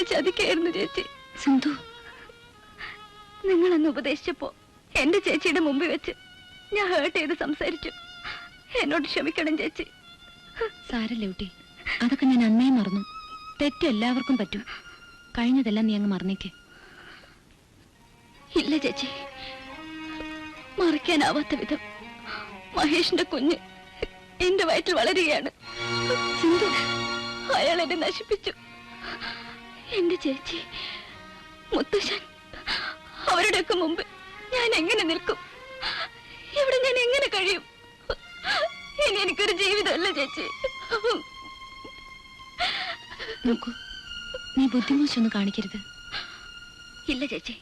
എന്നെ ചതിക്കായിരുന്നു ചേച്ചി. സിന്ധു, നിങ്ങളെന്ന് ഉപദേശിച്ചപ്പോ എന്റെ ചേച്ചിയുടെ മുമ്പിൽ വെച്ച് ഞാൻ ഹേർട്ട് ചെയ്ത് സംസാരിച്ചു. എന്നോട് ക്ഷമിക്കണം ചേച്ചി. സാരല്ല കുട്ടി, അതൊക്കെ ഞാൻ അന്നേ മറന്നു. തെറ്റ് എല്ലാവർക്കും പറ്റും. കഴിഞ്ഞതെല്ലാം നീ അങ്ങ് മറന്നേക്ക്. ഇല്ല ചേച്ചി, മറിക്കാനാവാത്ത വിധം മഹേഷിന്റെ കുഞ്ഞ് എന്റെ വയറ്റിൽ വളരുകയാണ്. സിന്ധു, അയാൾ എന്നെ നശിപ്പിച്ചു. എന്റെ ചേച്ചി, മുത്തശ്ശൻ, അവരുടെയൊക്കെ മുമ്പ് ഞാൻ എങ്ങനെ നിൽക്കും? ഇവിടെ ഞാൻ എങ്ങനെ കഴിയും? ഇനി എനിക്കൊരു ജീവിതമല്ല ചേച്ചി. നോക്കൂ, നീ ബുദ്ധിമോശമൊന്നും കാണിക്കരുത്. ഇല്ല ചേച്ചി,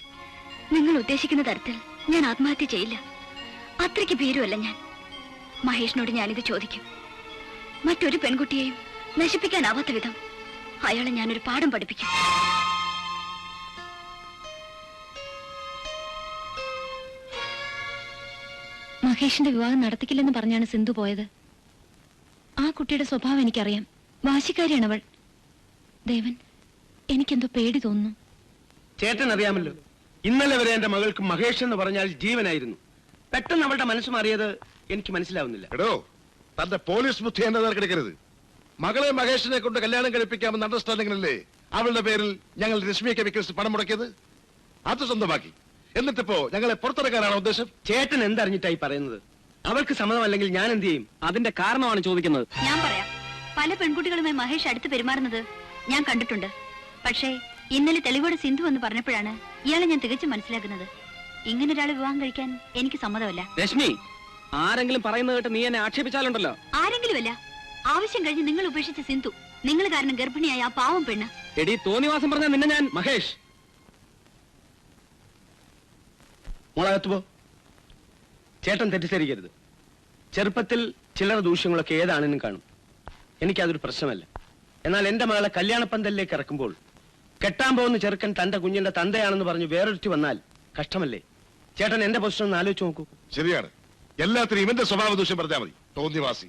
നിങ്ങൾ ഉദ്ദേശിക്കുന്ന തരത്തിൽ ഞാൻ ആത്മഹത്യ ചെയ്യില്ല. അത്രയ്ക്ക് ഭീരുവല്ല ഞാൻ. മഹേഷിനോട് ഞാനിത് ചോദിക്കും. മറ്റൊരു പെൺകുട്ടിയെയും നശിപ്പിക്കാനാവാത്ത വിധം അയാളെ ഞാനൊരു പാഠം പഠിപ്പിക്കും. മഹേഷിന്റെ വിവാഹം നടത്തിക്കില്ലെന്ന് പറഞ്ഞാണ് സിന്ധു പോയത്. ആ കുട്ടിയുടെ സ്വഭാവം എനിക്കറിയാം. വാശിക്കാരിയാണ് അവൾ. ദേവൻ, എനിക്കെന്തോ പേടി തോന്നുന്നു. ചേട്ടൻ അറിയാമല്ലോ, ഇന്നലെ വരെ എന്റെ മകൾക്ക് മഹേഷ് എന്ന് പറഞ്ഞാൽ ജീവനായിരുന്നു. പെട്ടെന്ന് അവളുടെ മനസ്സ് മാറിയത് എനിക്ക് മനസ്സിലാവുന്നില്ല. എടോ, തന്റെ പോലീസ് ബുദ്ധി എന്റെ നേർക്കെടുക്കരുത്. മകളെ മഹേഷിനെ കൊണ്ട് കല്യാണം കഴിപ്പിക്കാമെന്ന് അണ്ടർസ്റ്റാൻഡിംഗിനല്ലേ അവളുടെ പേരിൽ ഞങ്ങൾ രശ്മി കെമിക്കൽസ് പണം മുടക്കിയത്? അത് സ്വന്തമാക്കി. എന്നിട്ടിപ്പോ ഞങ്ങളെ പുറത്തിറക്കാനാണ് ഉദ്ദേശം? ചേട്ടൻ എന്തറിഞ്ഞിട്ടായി പറയുന്നത്? അവൾക്ക് സമ്മതമല്ലെങ്കിൽ ഞാൻ എന്ത് ചെയ്യും? അതിന്റെ കാരണമാണ് ചോദിക്കുന്നത്. ഞാൻ പറയാം. പല പെൺകുട്ടികളുമായി മഹേഷ് അടുത്ത് പെരുമാറുന്നത് ഞാൻ കണ്ടിട്ടുണ്ട്. പക്ഷേ ഇന്നലെ തെളിവോട് സിന്ധു എന്ന് പറഞ്ഞപ്പോഴാണ് ഇയാളെ ഞാൻ തികച്ചും മനസ്സിലാക്കുന്നത്. ഇങ്ങനെ ഒരാളെ വിവാഹം കഴിക്കാൻ എനിക്ക് സമ്മതമല്ല. രശ്മി, ആരെങ്കിലും പറയുന്നത് കേട്ട് നീ എന്നെ ആക്ഷേപിച്ചാലുണ്ടല്ലോ. ആരെങ്കിലുമല്ല, ആവശ്യം കഴിഞ്ഞ് നിങ്ങൾ ഉപേക്ഷിച്ച സിന്ധു, നിങ്ങൾ കാരണം ഗർഭിണിയായ ആ പാവം പെണ്ണ്. എടി, തോന്നിവാസം പറഞ്ഞ നിന്നെ ഞാൻ. മഹേഷ്, മോളകത്ത് പോ. ചേട്ടൻ തെറ്റിദ്ധരിക്കരുത്. ചെറുപ്പത്തിൽ ചില്ലറ ദൂഷ്യങ്ങളൊക്കെ ഏതാണെന്നും കാണും. എനിക്കതൊരു പ്രശ്നമല്ല. എന്നാൽ എന്റെ മകളെ കല്യാണപ്പന്തലിലേക്ക് ഇറക്കുമ്പോൾ കെട്ടാൻ പോകുന്ന ചെറുക്കൻ തന്റെ കുഞ്ഞിന്റെ തന്തയാണെന്ന് പറഞ്ഞ് വേറൊരുത്തി വന്നാൽ കഷ്ടമല്ലേ? ചേട്ടൻ എന്റെ പൊസിഷൻ ഒന്ന് ആലോചിച്ച് നോക്കൂ. ശരിയാണ്. എല്ലാത്തിനും ഇവന്റെ സ്വഭാവ ദൂഷ്യം പറഞ്ഞാൽ മതി. തോന്നിവാസി.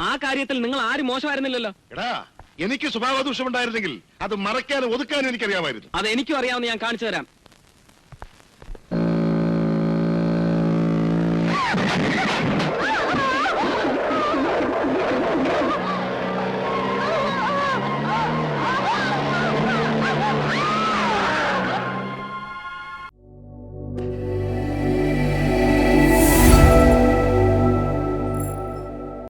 ആ കാര്യത്തിൽ നിങ്ങൾ ആരും മോശമായിരുന്നില്ലല്ലോ. എടാ, എനിക്ക് സ്വഭാവ ദൂഷ്യം ഉണ്ടായിരുന്നെങ്കിൽ അത് മറയ്ക്കാനും ഒതുക്കാനും എനിക്കറിയാമായിരുന്നു. അത് എനിക്കും അറിയാമെന്ന് ഞാൻ കാണിച്ചു തരാം.